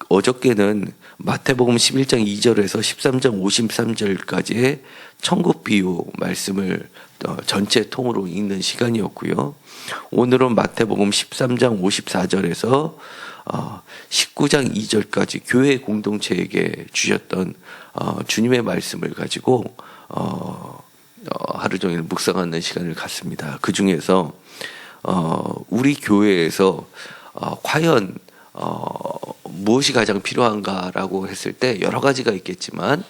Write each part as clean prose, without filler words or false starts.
어저께는 마태복음 11장 2절에서 13장 53절까지의 천국 비유 말씀을 전체 통으로 읽는 시간이었고요. 오늘은 마태복음 13장 54절에서 19장 2절까지 교회 공동체에게 주셨던 주님의 말씀을 가지고 하루 종일 묵상하는 시간을 갖습니다. 그 중에서 우리 교회에서 과연 무엇이 가장 필요한가라고 했을 때 여러 가지가 있겠지만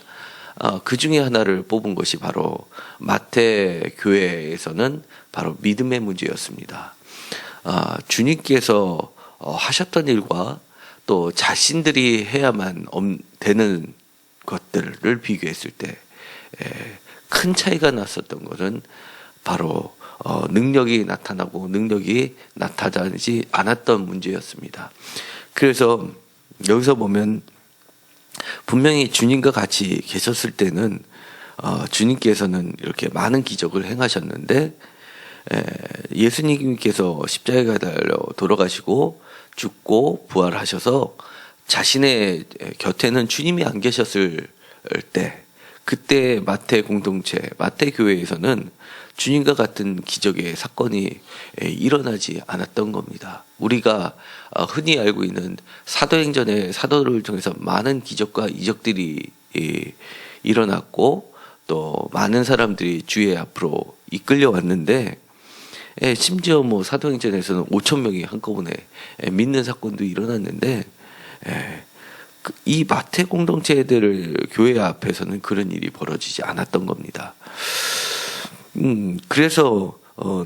그 중에 하나를 뽑은 것이 바로 마태 교회에서는 바로 믿음의 문제였습니다. 주님께서 하셨던 일과 또 자신들이 해야만 되는 것들을 비교했을 때 큰 차이가 났었던 것은 바로 능력이 나타나고 능력이 나타나지 않았던 문제였습니다. 그래서 여기서 보면 분명히 주님과 같이 계셨을 때는 주님께서는 이렇게 많은 기적을 행하셨는데 예수님께서 십자가에 달려 돌아가시고 죽고 부활하셔서 자신의 곁에는 주님이 안 계셨을 때 그때 마태 공동체, 마태 교회에서는 주님과 같은 기적의 사건이 일어나지 않았던 겁니다. 우리가 흔히 알고 있는 사도행전의 사도를 통해서 많은 기적과 이적들이 일어났고 또 많은 사람들이 주의 앞으로 이끌려 왔는데 심지어 뭐 사도행전에서는 5,000명이 한꺼번에 믿는 사건도 일어났는데 이 마태 공동체들 교회 앞에서는 그런 일이 벌어지지 않았던 겁니다. 그래서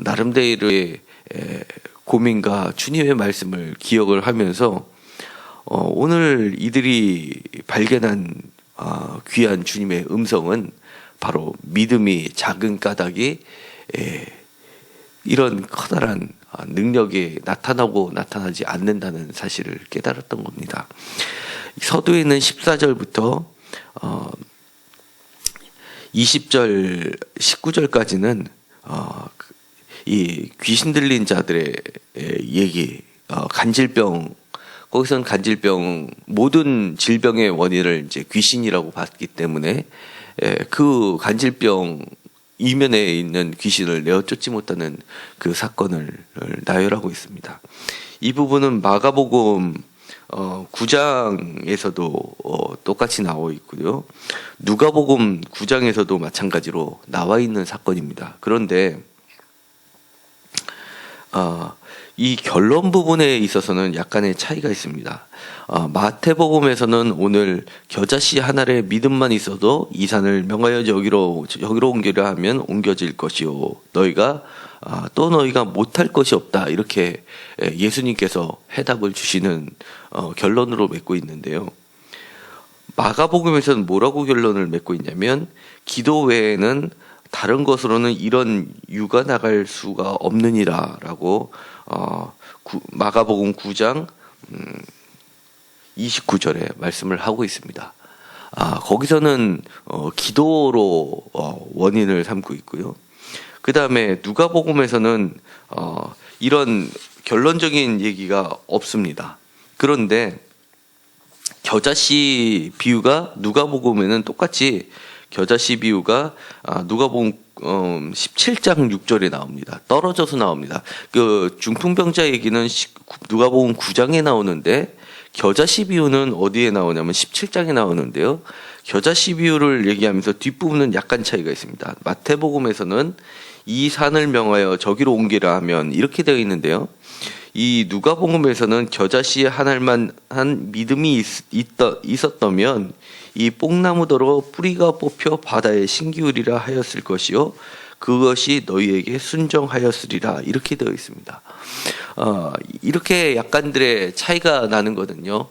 나름대로의 고민과 주님의 말씀을 기억을 하면서 오늘 이들이 발견한 귀한 주님의 음성은 바로 믿음이 작은 까닭이 이런 커다란 능력이 나타나고 나타나지 않는다는 사실을 깨달았던 겁니다. 서두에는 14절부터 20절, 19절까지는 이 귀신 들린 자들의 얘기, 간질병, 거기서는 간질병, 모든 질병의 원인을 이제 귀신이라고 봤기 때문에 그 간질병 이면에 있는 귀신을 내어쫓지 못하는 그 사건을 나열하고 있습니다. 이 부분은 마가복음 9장에서도 똑같이 나와 있고요. 누가복음 9장에서도 마찬가지로 나와 있는 사건입니다. 그런데 이 결론 부분에 있어서는 약간의 차이가 있습니다. 마태복음에서는 오늘 겨자씨 하나의 믿음만 있어도 이 산을 명하여 여기로 옮기려 하면 옮겨질 것이요 너희가 못할 것이 없다 이렇게 예수님께서 해답을 주시는 결론으로 맺고 있는데요. 마가복음에서는 뭐라고 결론을 맺고 있냐면 기도 외에는 다른 것으로는 이런 유가 나갈 수가 없느니라라고 마가복음 9장 29절에 말씀을 하고 있습니다. 거기서는 기도로 원인을 삼고 있고요. 그 다음에 누가복음에서는 이런 결론적인 얘기가 없습니다. 그런데 겨자씨 비유가 누가복음에는 똑같이 겨자씨 비유가 누가복음 17장 6절에 나옵니다. 떨어져서 나옵니다. 그 중풍병자 얘기는 누가복음 9장에 나오는데 겨자씨 비유는 어디에 나오냐면 17장에 나오는데요. 겨자씨 비유를 얘기하면서 뒷부분은 약간 차이가 있습니다. 마태복음에서는 이 산을 명하여 저기로 옮기라 하면 이렇게 되어 있는데요. 이 누가복음에서는 겨자씨 하나만 한 믿음이 있었다면 이 뽕나무더러 뿌리가 뽑혀 바다에 신기우리라 하였을 것이요 그것이 너희에게 순종하였으리라 이렇게 되어 있습니다. 이렇게 약간들의 차이가 나는 거거든요.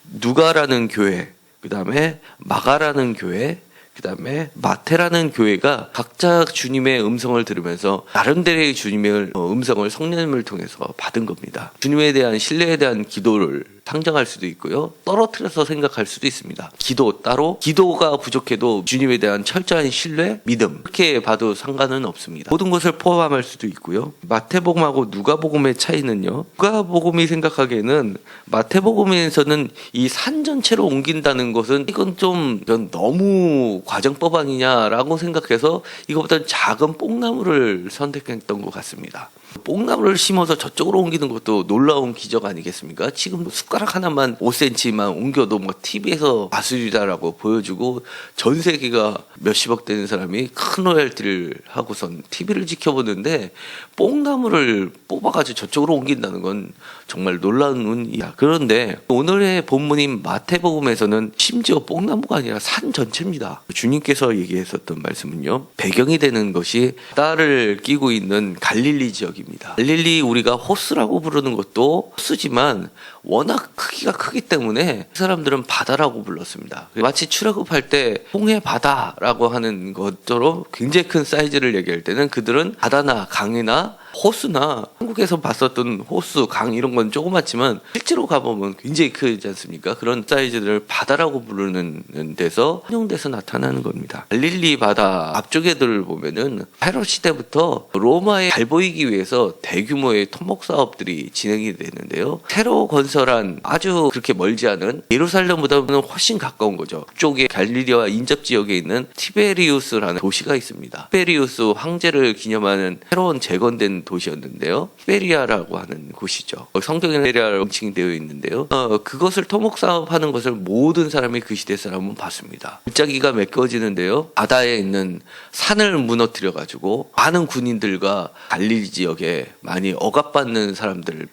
누가라는 교회, 그 다음에 마가라는 교회, 그 그다음에 마태라는 교회가 각자 주님의 음성을 들으면서 나름대로의 주님의 음성을 성령님을 통해서 받은 겁니다. 주님에 대한 신뢰에 대한 기도를 상정할 수도 있고요. 떨어뜨려서 생각할 수도 있습니다. 기도 따로, 기도가 부족해도 주님에 대한 철저한 신뢰, 믿음 그렇게 봐도 상관은 없습니다. 모든 것을 포함할 수도 있고요. 마태복음하고 누가복음의 차이는요. 누가복음이 생각하기에는 마태복음에서는 이 산 전체로 옮긴다는 것은 이건 좀 너무 과정법 아니냐라고 생각해서 이거보다는 작은 뽕나무를 선택했던 것 같습니다. 뽕나무를 심어서 저쪽으로 옮기는 것도 놀라운 기적 아니겠습니까? 지금 숟가락 하나만 5cm만 옮겨도 뭐 TV에서 마술이다라고 보여주고 전 세계가 몇십억 되는 사람이 큰 로열티를 하고선 TV를 지켜보는데 뽕나무를 뽑아가지고 저쪽으로 옮긴다는 건 정말 놀라운 일이야. 그런데 오늘의 본문인 마태복음에서는 심지어 뽕나무가 아니라 산 전체입니다. 주님께서 얘기했었던 말씀은요. 배경이 되는 것이 바다를 끼고 있는 갈릴리 지역입니다. 갈릴리 우리가 호수라고 부르는 것도 호수지만 워낙 크기가 크기 때문에 사람들은 바다라고 불렀습니다. 마치 출애굽할 때 홍해 바다라고 하는 것처럼 굉장히 큰 사이즈를 얘기할 때는 그들은 바다나 강이나 호수나 한국에서 봤었던 호수, 강 이런 건 조그맣지만 실제로 가보면 굉장히 크지 않습니까? 그런 사이즈들을 바다라고 부르는 데서 활용돼서 나타나는 겁니다. 갈릴리 바다 앞쪽에들 보면은 헤롯 시대부터 로마에 잘 보이기 위해서 대규모의 토목 사업들이 진행이 되는데요. 새로 건설한 아주 그렇게 멀지 않은 예루살렘보다는 훨씬 가까운 거죠. 쪽에 갈릴리와 인접 지역에 있는 티베리우스라는 도시가 있습니다. 티베리우스 황제를 기념하는 새로운 재건된 도시였는데요. 티베리아라고 하는 곳이죠. 성경에는 티베리아라고 명칭이 되어 있는데요. 그것을 토목 사업하는 것을 모든 사람이 그 시대 사람은 봤습니다. 골짜기가 메꿔지는데요. 바다에 있는 산을 무너뜨려 가지고 많은 군인들과 갈릴리 지역에 많이 억압받는 사람들,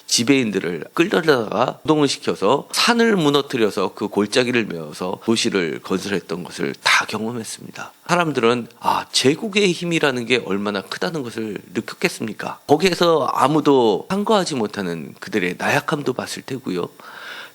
지배인들을 끌려다가 노동을 시켜서 산을 무너뜨려서 그 골짜기를 메워서 도시를 건설했던 것을 다 경험했습니다. 사람들은 제국의 힘이라는 게 얼마나 크다는 것을 느꼈겠습니까? 거기에서 아무도 상거하지 못하는 그들의 나약함도 봤을 테고요.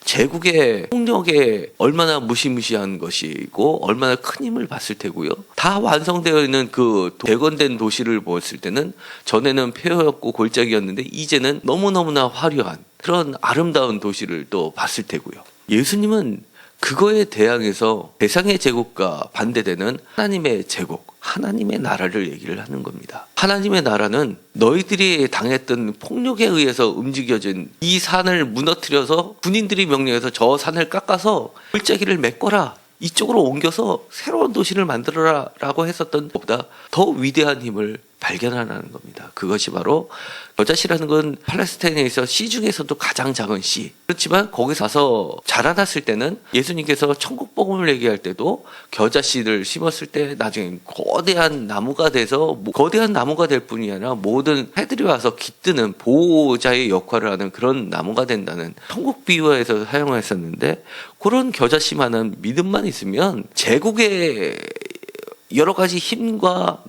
제국의 폭력에 얼마나 무시무시한 것이고 얼마나 큰 힘을 봤을 테고요. 다 완성되어 있는 그 재건된 도시를 보았을 때는 전에는 폐허였고 골짜기였는데 이제는 너무너무나 화려한 그런 아름다운 도시를 또 봤을 테고요. 예수님은 그거에 대항해서 세상의 제국과 반대되는 하나님의 제국, 하나님의 나라를 얘기를 하는 겁니다. 하나님의 나라는 너희들이 당했던 폭력에 의해서 움직여진 이 산을 무너뜨려서 군인들이 명령해서 저 산을 깎아서 골짜기를 메꿔라. 이쪽으로 옮겨서 새로운 도시를 만들어라 라고 했었던 것보다 더 위대한 힘을 발견하는 겁니다. 그것이 바로 겨자씨라는 건 팔레스타인에서 씨 중에서도 가장 작은 씨. 그렇지만 거기서 가서 자라났을 때는 예수님께서 천국 복음을 얘기할 때도 겨자씨를 심었을 때 나중에 거대한 나무가 돼서 거대한 나무가 될 뿐이 아니라 모든 새들이 와서 깃드는 보호자의 역할을 하는 그런 나무가 된다는 천국 비유에서 사용했었는데 그런 겨자씨만한 믿음만 있으면 제국의 여러 가지 힘과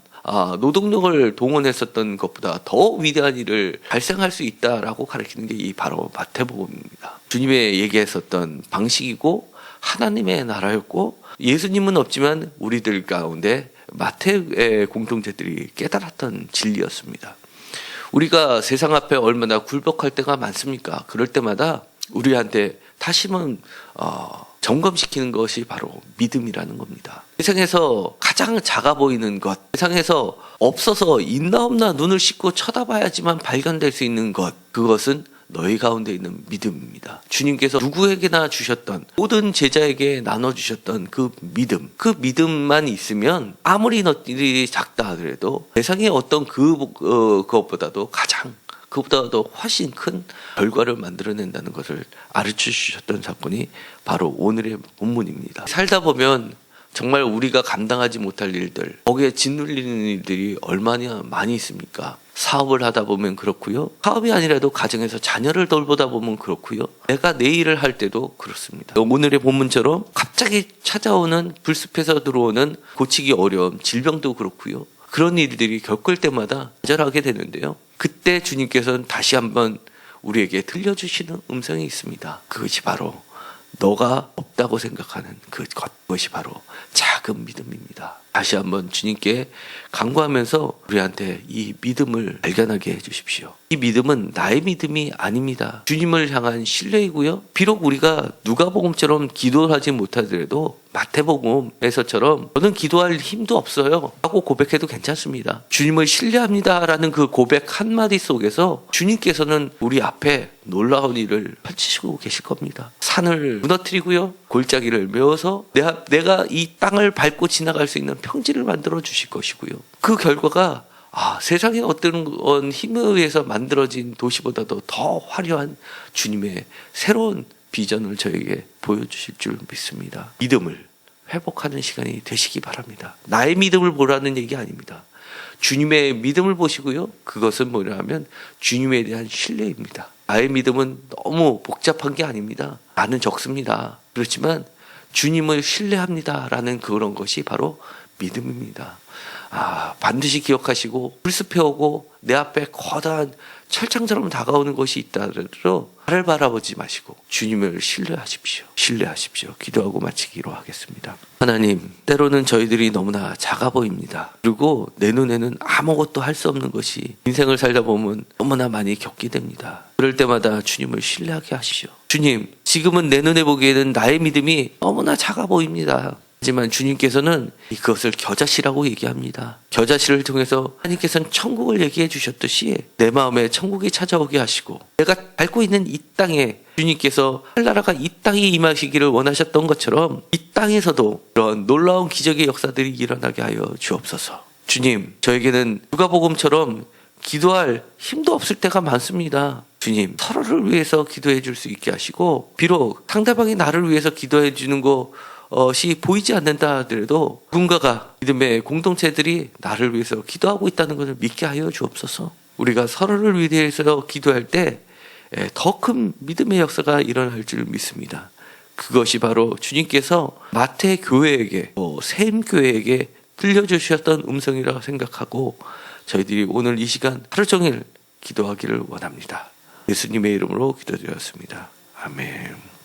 노동력을 동원했었던 것보다 더 위대한 일을 발생할 수 있다라고 가르치는 게 이 바로 마태복음입니다. 주님의 얘기했었던 방식이고 하나님의 나라였고 예수님은 없지만 우리들 가운데 마태의 공동체들이 깨달았던 진리였습니다. 우리가 세상 앞에 얼마나 굴복할 때가 많습니까? 그럴 때마다 우리한테 다시 한번 점검시키는 것이 바로 믿음이라는 겁니다. 세상에서 가장 작아 보이는 것, 세상에서 없어서 있나 없나 눈을 씻고 쳐다봐야지만 발견될 수 있는 것, 그것은 너희 가운데 있는 믿음입니다. 주님께서 누구에게나 주셨던 모든 제자에게 나눠주셨던 그 믿음, 그 믿음만 있으면 아무리 너희들이 작다 하더라도 세상의 어떤 그것보다도 그것보다도 훨씬 큰 결과를 만들어낸다는 것을 가르쳐 주셨던 사건이 바로 오늘의 본문입니다. 살다 보면 정말 우리가 감당하지 못할 일들, 거기에 짓눌리는 일들이 얼마나 많이 있습니까? 사업을 하다 보면 그렇고요. 사업이 아니라도 가정에서 자녀를 돌보다 보면 그렇고요. 내가 내 일을 할 때도 그렇습니다. 오늘의 본문처럼 갑자기 찾아오는 불숲에서 들어오는 고치기 어려움, 질병도 그렇고요. 그런 일들이 겪을 때마다 좌절하게 되는데요. 그때 주님께서는 다시 한번 우리에게 들려주시는 음성이 있습니다. 그것이 바로 너가 없다고 생각하는 그것이 바로 작은 믿음입니다. 다시 한번 주님께 간구하면서 우리한테 이 믿음을 발견하게 해주십시오. 이 믿음은 나의 믿음이 아닙니다. 주님을 향한 신뢰이고요. 비록 우리가 누가복음처럼 기도하지 못하더라도 마태복음에서처럼 저는 기도할 힘도 없어요 하고 고백해도 괜찮습니다. 주님을 신뢰합니다라는 그 고백 한마디 속에서 주님께서는 우리 앞에 놀라운 일을 펼치시고 계실 겁니다. 산을 무너뜨리고요, 골짜기를 메워서 내가 이 땅을 밟고 지나갈 수 있는 평지를 만들어 주실 것이고요. 그 결과가 세상의 어떤 힘에 의해서 만들어진 도시보다도 더 화려한 주님의 새로운 비전을 저에게 보여주실 줄 믿습니다. 믿음을 회복하는 시간이 되시기 바랍니다. 나의 믿음을 보라는 얘기 아닙니다. 주님의 믿음을 보시고요. 그것은 뭐냐 하면 주님에 대한 신뢰입니다. 나의 믿음은 너무 복잡한 게 아닙니다. 나는 적습니다. 그렇지만 주님을 신뢰합니다라는 그런 것이 바로 믿음입니다. 반드시 기억하시고 불습해 오고 내 앞에 거대한 철창처럼 다가오는 것이 있다더라도 나를 바라보지 마시고 주님을 신뢰하십시오. 기도하고 마치기로 하겠습니다. 하나님, 때로는 저희들이 너무나 작아 보입니다. 그리고 내 눈에는 아무것도 할 수 없는 것이 인생을 살다 보면 너무나 많이 겪게 됩니다. 그럴 때마다 주님을 신뢰하게 하십시오. 주님, 지금은 내 눈에 보기에는 나의 믿음이 너무나 작아 보입니다. 하지만 주님께서는 그것을 겨자씨라고 얘기합니다. 겨자씨를 통해서 하나님께서는 천국을 얘기해 주셨듯이 내 마음에 천국이 찾아오게 하시고 내가 밟고 있는 이 땅에 주님께서 하늘나라가 이 땅에 임하시기를 원하셨던 것처럼 이 땅에서도 그런 놀라운 기적의 역사들이 일어나게 하여 주옵소서. 주님, 저에게는 누가복음처럼 기도할 힘도 없을 때가 많습니다. 주님, 서로를 위해서 기도해 줄 수 있게 하시고 비록 상대방이 나를 위해서 기도해 주는 것이 보이지 않는다 하더라도 누군가가 믿음의 공동체들이 나를 위해서 기도하고 있다는 것을 믿게 하여 주옵소서. 우리가 서로를 위해서 기도할 때 더 큰 믿음의 역사가 일어날 줄 믿습니다. 그것이 바로 주님께서 마태 교회에게 샘 교회에게 들려주셨던 음성이라고 생각하고 저희들이 오늘 이 시간 하루 종일 기도하기를 원합니다. 예수님의 이름으로 기도드렸습니다. 아멘.